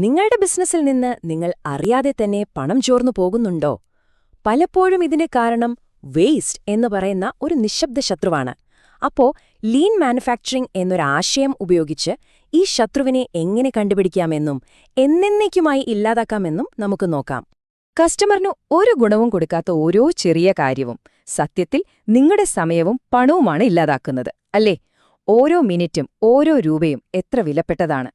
നിങ്ങളുടെ ബിസിനസ്സിൽ നിന്ന് നിങ്ങൾ അറിയാതെ തന്നെ പണം ചോർന്നു പോകുന്നുണ്ടോ? പലപ്പോഴും ഇതിന്റെ കാരണം വേസ്റ്റ് എന്ന് പറയുന്ന ഒരു നിശബ്ദ ശത്രുവാണ്. അപ്പോ ലീൻ മാനുഫാക്ചറിംഗ് എന്നൊരാശയം ഉപയോഗിച്ച് ഈ ശത്രുവിനെ എങ്ങനെ കണ്ടുപിടിക്കാമെന്നും എന്നേക്കുമായി ഇല്ലാതാക്കാമെന്നും നമുക്ക് നോക്കാം. കസ്റ്റമറിന് ഒരു ഗുണവും കൊടുക്കാത്ത ഓരോ ചെറിയ കാര്യവും സത്യത്തിൽ നിങ്ങളുടെ സമയവും പണവുമാണ് ഇല്ലാതാക്കുന്നത്, അല്ലേ? ഓരോ മിനിറ്റും ഓരോ രൂപയും എത്ര വിലപ്പെട്ടതാണ്.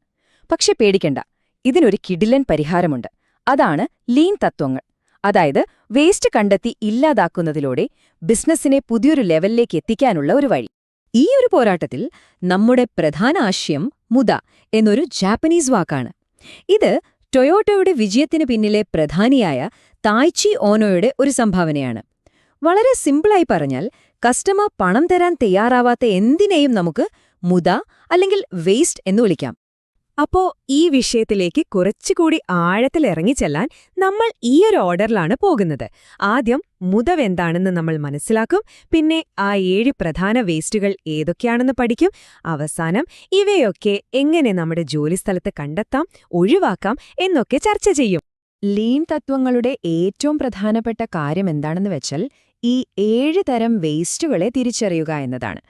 പക്ഷെ പേടിക്കണ്ട, ഇതിനൊരു കിടിലൻ പരിഹാരമുണ്ട്. അതാണ് ലീൻ തത്വങ്ങൾ. അതായത് വേസ്റ്റ് കണ്ടെത്തി ഇല്ലാതാക്കുന്നതിലൂടെ ബിസിനസ്സിനെ പുതിയൊരു ലെവലിലേക്ക് എത്തിക്കാനുള്ള ഒരു വഴി. ഈ ഒരു പോരാട്ടത്തിൽ നമ്മുടെ പ്രധാന ആശയം മുദ എന്നൊരു ജാപ്പനീസ് വാക്കാണ്. ഇത് ടൊയോട്ടയുടെ വിജയത്തിന് പിന്നിലെ പ്രധാനിയായ തായ്ചി ഓനോയുടെ ഒരു സംഭാവനയാണ്. വളരെ സിമ്പിളായി പറഞ്ഞാൽ, കസ്റ്റമർ പണം തരാൻ തയ്യാറാവാത്ത എന്തിനേയും നമുക്ക് മുദ അല്ലെങ്കിൽ വേസ്റ്റ് എന്ന് വിളിക്കാം. അപ്പോ ഈ വിഷയത്തിലേക്ക് കുറച്ചുകൂടി ആഴത്തിലിറങ്ങിച്ചെല്ലാൻ നമ്മൾ ഈയൊരു ഓർഡറിലാണ് പോകുന്നത്. ആദ്യം മുതവെന്താണെന്ന് നമ്മൾ മനസ്സിലാക്കും, പിന്നെ ആ 7 പ്രധാന വേസ്റ്റുകൾ ഏതൊക്കെയാണെന്ന് പഠിക്കും, അവസാനം ഇവയൊക്കെ എങ്ങനെ നമ്മുടെ ജോലിസ്ഥലത്ത് കണ്ടെത്താം, ഒഴിവാക്കാം എന്നൊക്കെ ചർച്ച ചെയ്യും. ലീൻ തത്വങ്ങളുടെ ഏറ്റവും പ്രധാനപ്പെട്ട കാര്യം എന്താണെന്ന് വെച്ചാൽ ഈ 7 തരം വേസ്റ്റുകളെ തിരിച്ചറിയുക എന്നതാണ്.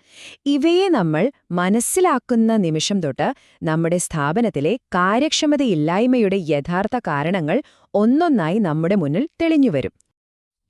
ഇവയെ നമ്മൾ മനസ്സിലാക്കുന്ന നിമിഷം തൊട്ട് നമ്മുടെ സ്ഥാപനത്തിലെ കാര്യക്ഷമതയില്ലായ്മയുടെ യഥാർത്ഥ കാരണങ്ങൾ ഒന്നൊന്നായി നമ്മുടെ മുന്നിൽ തെളിഞ്ഞുവരും.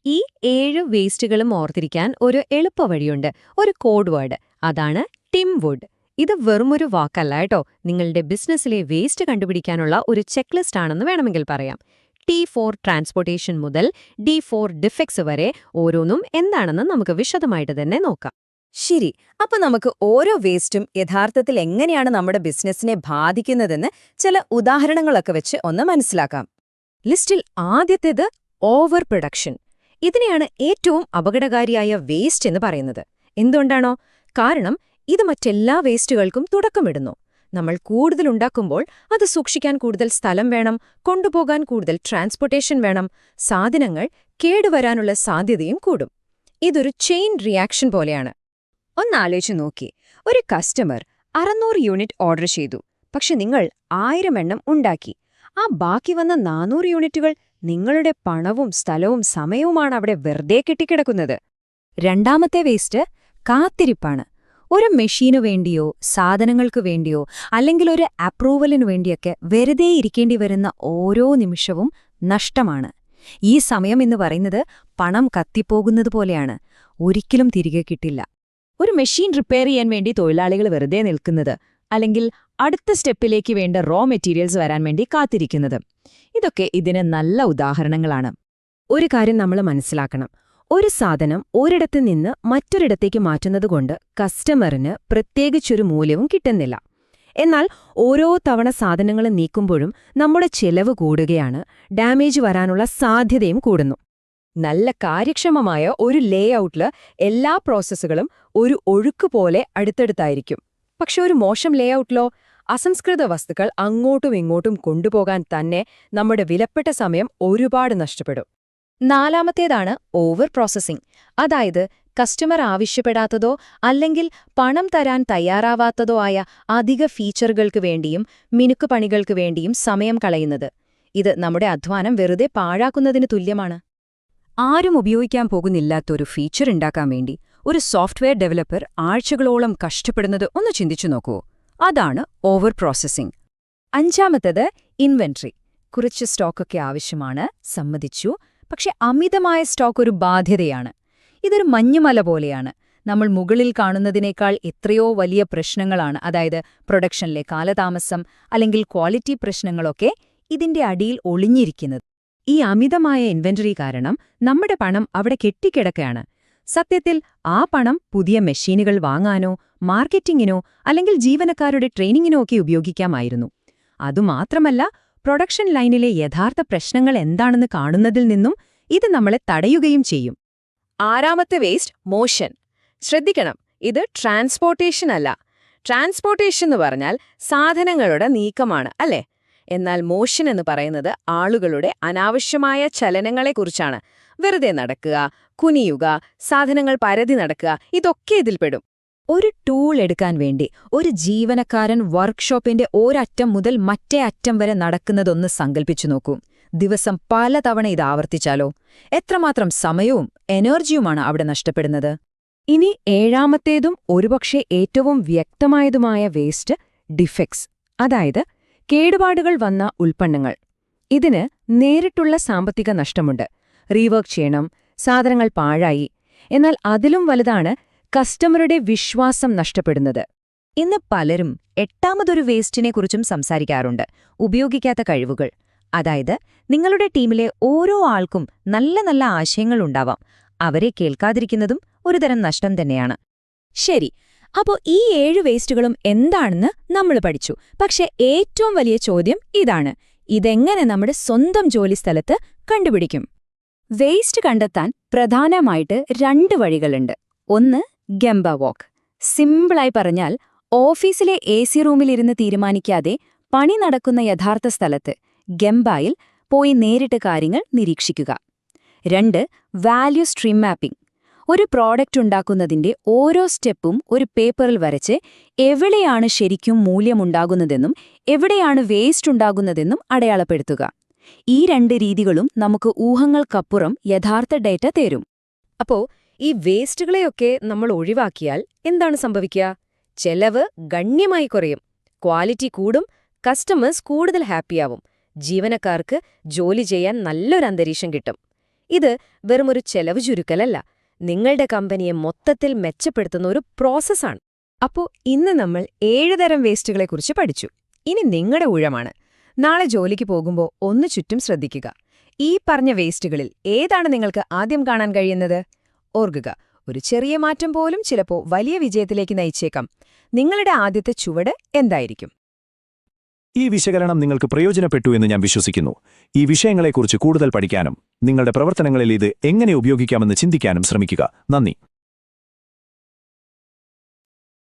ഈ 7 വേസ്റ്റുകളും ഓർത്തിരിക്കാൻ ഒരു എളുപ്പവഴിയുണ്ട്, ഒരു കോഡ് വേർഡ്. അതാണ് ടിം വുഡ്. ഇത് വെറുമൊരു വാക്കല്ല കേട്ടോ, നിങ്ങളുടെ ബിസിനസ്സിലെ വേസ്റ്റ് കണ്ടുപിടിക്കാനുള്ള ഒരു ചെക്ക് ലിസ്റ്റ് ആണെന്ന് വേണമെങ്കിൽ പറയാം. T ഫോർ ട്രാൻസ്പോർട്ടേഷൻ മുതൽ D ഫോർ ഡിഫെക്ട്സ് വരെ ഓരോന്നും എന്താണെന്ന് നമുക്ക് വിശദമായിട്ട് തന്നെ നോക്കാം. ശരി, അപ്പൊ നമുക്ക് ഓരോ വേസ്റ്റും യഥാർത്ഥത്തിൽ എങ്ങനെയാണ് നമ്മുടെ ബിസിനസ്സിനെ ബാധിക്കുന്നതെന്ന് ചില ഉദാഹരണങ്ങളൊക്കെ വെച്ച് ഒന്ന് മനസ്സിലാക്കാം. ലിസ്റ്റിൽ ആദ്യത്തേത് ഓവർ പ്രൊഡക്ഷൻ. ഇതിനെയാണ് ഏറ്റവും അപകടകാരിയായ വേസ്റ്റ് എന്ന് പറയുന്നത്. എന്തുകൊണ്ടാണോ? കാരണം ഇത് മറ്റെല്ലാ വേസ്റ്റുകൾക്കും തുടക്കമിടുന്നു. നമ്മൾ കൂടുതലുണ്ടാക്കുമ്പോൾ അത് സൂക്ഷിക്കാൻ കൂടുതൽ സ്ഥലം വേണം, കൊണ്ടുപോകാൻ കൂടുതൽ ട്രാൻസ്പോർട്ടേഷൻ വേണം, സാധനങ്ങൾ കേടുവരാനുള്ള സാധ്യതയും കൂടും. ഇതൊരു ചെയിൻ റിയാക്ഷൻ പോലെയാണ്. ഒന്നാലോചിച്ച് നോക്കി, ഒരു കസ്റ്റമർ 600 യൂണിറ്റ് ഓർഡർ ചെയ്തു, പക്ഷെ നിങ്ങൾ 1000 എണ്ണം ഉണ്ടാക്കി. ആ ബാക്കി വന്ന 400 യൂണിറ്റുകൾ നിങ്ങളുടെ പണവും സ്ഥലവും സമയവുമാണ് അവിടെ വെറുതെ കെട്ടിക്കിടക്കുന്നത്. രണ്ടാമത്തെ വേസ്റ്റ് കാത്തിരിപ്പാണ്. ഒരു മെഷീനു വേണ്ടിയോ സാധനങ്ങൾക്കു വേണ്ടിയോ അല്ലെങ്കിൽ ഒരു അപ്രൂവലിനു വേണ്ടിയൊക്കെ വെറുതെ ഇരിക്കേണ്ടി വരുന്ന ഓരോ നിമിഷവും നഷ്ടമാണ്. ഈ സമയം എന്ന് പറയുന്നത് പണം കത്തിപ്പോകുന്നത് പോലെയാണ്, ഒരിക്കലും തിരികെ കിട്ടില്ല. ഒരു മെഷീൻ റിപ്പയർ ചെയ്യാൻ വേണ്ടി തൊഴിലാളികൾ വെറുതെ നിൽക്കുന്നത്, അല്ലെങ്കിൽ അടുത്ത സ്റ്റെപ്പിലേക്ക് വേണ്ട റോ മെറ്റീരിയൽസ് വരാൻ വേണ്ടി കാത്തിരിക്കുന്നത്, ഇതൊക്കെ ഇതിന് നല്ല ഉദാഹരണങ്ങളാണ്. ഒരു കാര്യം നമ്മൾ മനസ്സിലാക്കണം, ഒരു സാധനം ഒരിടത്ത് നിന്ന് മറ്റൊരിടത്തേക്ക് മാറ്റുന്നതുകൊണ്ട് കസ്റ്റമറിന് പ്രത്യേകിച്ചൊരു മൂല്യവും കിട്ടുന്നില്ല. എന്നാൽ ഓരോ തവണ സാധനങ്ങൾ നീക്കുമ്പോഴും നമ്മുടെ ചെലവ് കൂടുകയാണ്, ഡാമേജ് വരാനുള്ള സാധ്യതയും കൂടുന്നു. നല്ല കാര്യക്ഷമമായ ഒരു ലേഔട്ടില് എല്ലാ പ്രോസസ്സുകളും ഒരു ഒഴുക്കുപോലെ അടുത്തടുത്തായിരിക്കും. പക്ഷെ ഒരു മോശം ലേഔട്ടിലോ അസംസ്കൃത വസ്തുക്കൾ അങ്ങോട്ടും ഇങ്ങോട്ടും കൊണ്ടുപോകാൻ തന്നെ നമ്മുടെ വിലപ്പെട്ട സമയം ഒരുപാട് നഷ്ടപ്പെടും. നാലാമത്തേതാണ് ഓവർ പ്രോസസ്സിംഗ്. അതായത് കസ്റ്റമർ ആവശ്യപ്പെടാത്തതോ അല്ലെങ്കിൽ പണം തരാൻ തയ്യാറാവാത്തതോ ആയ അധിക ഫീച്ചറുകൾക്ക് വേണ്ടിയും മിനുക്കുപണികൾക്ക് വേണ്ടിയും സമയം കളയുന്നത്. ഇത് നമ്മുടെ അധ്വാനം വെറുതെ പാഴാക്കുന്നതിന് തുല്യമാണ്. ആരും ഉപയോഗിക്കാൻ പോകുന്നില്ലാത്തൊരു ഫീച്ചർ ഉണ്ടാക്കാൻ വേണ്ടി ഒരു സോഫ്റ്റ്വെയർ ഡെവലപ്പർ ആഴ്ചകളോളം കഷ്ടപ്പെടുന്നത് ഒന്ന് ചിന്തിച്ചു നോക്കൂ. അതാണ് ഓവർ പ്രോസസ്സിംഗ്. അഞ്ചാമത്തേത് ഇൻവെന്ററി. കുറച്ച് സ്റ്റോക്കൊക്കെ ആവശ്യമാണ്, സമ്മതിച്ചു. പക്ഷെ അമിതമായ സ്റ്റോക്ക് ഒരു ബാധ്യതയാണ്. ഇതൊരു മഞ്ഞുമല പോലെയാണ്. നമ്മൾ മുകളിൽ കാണുന്നതിനേക്കാൾ എത്രയോ വലിയ പ്രശ്നങ്ങളാണ്, അതായത് പ്രൊഡക്ഷനിലെ കാലതാമസം അല്ലെങ്കിൽ ക്വാളിറ്റി പ്രശ്നങ്ങളൊക്കെ ഇതിന്റെ അടിയിൽ ഒളിഞ്ഞിരിക്കുന്നത്. ഈ അമിതമായ ഇൻവെന്ററി കാരണം നമ്മുടെ പണം അവിടെ കെട്ടിക്കിടക്കുകയാണ്. സത്യത്തിൽ ആ പണം പുതിയ മെഷീനുകൾ വാങ്ങാനോ മാർക്കറ്റിംഗിനോ അല്ലെങ്കിൽ ജീവനക്കാരുടെ ട്രെയിനിങ്ങിനോ ഒക്കെ ഉപയോഗിക്കാമായിരുന്നു. അതുമാത്രമല്ല, പ്രൊഡക്ഷൻ ലൈനിലെ യഥാർത്ഥ പ്രശ്നങ്ങൾ എന്താണെന്ന് കാണുന്നതിൽ നിന്നും ഇത് നമ്മളെ തടയുകയും ചെയ്യും. ആറാമത്തെ വേസ്റ്റ് മോഷൻ. ശ്രദ്ധിക്കണം, ഇത് ട്രാൻസ്പോർട്ടേഷൻ അല്ല. ട്രാൻസ്പോർട്ടേഷൻ എന്ന് പറഞ്ഞാൽ സാധനങ്ങളുടെ നീക്കമാണ്, അല്ലേ? എന്നാൽ മോഷൻ എന്ന് പറയുന്നത് ആളുകളുടെ അനാവശ്യമായ ചലനങ്ങളെക്കുറിച്ചാണ്. വെറുതെ നടക്കുക, കുനിയുക, സാധനങ്ങൾ പരതി നടക്കുക, ഇതൊക്കെ ഇതിൽപ്പെടും. ഒരു ടൂൾ എടുക്കാൻ വേണ്ടി ഒരു ജീവനക്കാരൻ വർക്ക്ഷോപ്പിന്റെ ഒരറ്റം മുതൽ മറ്റേ അറ്റം വരെ നടക്കുന്നതൊന്ന് സങ്കൽപ്പിച്ചു നോക്കൂ. ദിവസം പലതവണ ഇത് ആവർത്തിച്ചാലോ എത്രമാത്രം സമയവും എനർജിയുമാണ് അവിടെ നഷ്ടപ്പെടുന്നത്. ഇനി ഏഴാമത്തേതും ഒരുപക്ഷെ ഏറ്റവും വ്യക്തമായതുമായ വേസ്റ്റ് ഡിഫെക്ട്സ്, അതായത് കേടുപാടുകൾ വന്ന ഉൽപ്പന്നങ്ങൾ. ഇതിന് നേരിട്ടുള്ള സാമ്പത്തിക നഷ്ടമുണ്ട്. റീവർക്ക് ചെയ്യണം, സാധനങ്ങൾ പാഴായി. എന്നാൽ അതിലും വലുതാണ് കസ്റ്റമറുടെ വിശ്വാസം നഷ്ടപ്പെടുന്നത്. ഇന്ന് പലരും എട്ടാമതൊരു വേസ്റ്റിനെക്കുറിച്ചും സംസാരിക്കാറുണ്ട്, ഉപയോഗിക്കാത്ത കഴിവുകൾ. അതായത് നിങ്ങളുടെ ടീമിലെ ഓരോ ആൾക്കും നല്ല നല്ല ആശയങ്ങളുണ്ടാവാം, അവരെ കേൾക്കാതിരിക്കുന്നതും ഒരുതരം നഷ്ടം തന്നെയാണ്. ശരി, അപ്പോൾ ഈ 7 വേസ്റ്റുകളും എന്താണെന്ന് നമ്മൾ പഠിച്ചു. പക്ഷെ ഏറ്റവും വലിയ ചോദ്യം ഇതാണ്: ഇതെങ്ങനെ നമ്മുടെ സ്വന്തം ജോലിസ്ഥലത്ത് കണ്ടുപിടിക്കും? വേസ്റ്റ് കണ്ടെത്താൻ പ്രധാനമായിട്ട് 2 വഴികളുണ്ട്. ഒന്ന്, ഗെംബ വാക്ക്. സിമ്പിളായി പറഞ്ഞാൽ, ഓഫീസിലെ AC റൂമിലിരുന്ന് തീരുമാനിക്കാതെ പണി നടക്കുന്ന യഥാർത്ഥ സ്ഥലത്ത് ഗെംബായിൽ പോയി നേരിട്ട് കാര്യങ്ങൾ നിരീക്ഷിക്കുക. 2, വാല്യൂ സ്ട്രീം മാപ്പിംഗ്. ഒരു പ്രോഡക്റ്റ് ഉണ്ടാക്കുന്നതിന്റെ ഓരോ സ്റ്റെപ്പും ഒരു പേപ്പറിൽ വരച്ച് എവിടെയാണ് ശരിക്കും മൂല്യമുണ്ടാകുന്നതെന്നും എവിടെയാണ് വേസ്റ്റ് ഉണ്ടാകുന്നതെന്നും അടയാളപ്പെടുത്തുക. ഈ 2 രീതികളും നമുക്ക് ഊഹങ്ങൾക്കപ്പുറം യഥാർത്ഥ ഡേറ്റ തരും. അപ്പോ ഈ വേസ്റ്റുകളെയൊക്കെ നമ്മൾ ഒഴിവാക്കിയാൽ എന്താണ് സംഭവിക്കുക? ചെലവ് ഗണ്യമായി കുറയും, ക്വാളിറ്റി കൂടും, കസ്റ്റമേഴ്സ് കൂടുതൽ ഹാപ്പിയാവും, ജീവനക്കാർക്ക് ജോലി ചെയ്യാൻ നല്ലൊരു അന്തരീക്ഷം കിട്ടും. ഇത് വെറുമൊരു ചെലവ് ചുരുക്കലല്ല, നിങ്ങളുടെ കമ്പനിയെ മൊത്തത്തിൽ മെച്ചപ്പെടുത്തുന്ന ഒരു പ്രോസസ്സാണ്. അപ്പോൾ ഇന്ന് നമ്മൾ 7 തരം വേസ്റ്റുകളെക്കുറിച്ച് പഠിച്ചു. ഇനി നിങ്ങളുടെ ഊഴമാണ്. നാളെ ജോലിക്ക് പോകുമ്പോൾ ഒന്ന് ചുറ്റും ശ്രദ്ധിക്കുക. ഈ പറഞ്ഞ വേസ്റ്റുകളിൽ ഏതാണ് നിങ്ങൾക്ക് ആദ്യം കാണാൻ കഴിയുന്നത്? ഓർക്കുക, ഒരു ചെറിയ മാറ്റം പോലും ചിലപ്പോൾ വലിയ വിജയത്തിലേക്ക് നയിച്ചേക്കാം. നിങ്ങളുടെ ആദ്യത്തെ ചുവട് എന്തായിരിക്കും? ഈ വിശകലനം നിങ്ങൾക്ക് പ്രയോജനപ്പെട്ടു എന്ന് ഞാൻ വിശ്വസിക്കുന്നു. ഈ വിഷയങ്ങളെക്കുറിച്ച് കൂടുതൽ പഠിക്കാനും നിങ്ങളുടെ പ്രവർത്തനങ്ങളിൽ ഇത് എങ്ങനെ ഉപയോഗിക്കാമെന്ന് ചിന്തിക്കാനും ശ്രമിക്കുക. നന്ദി.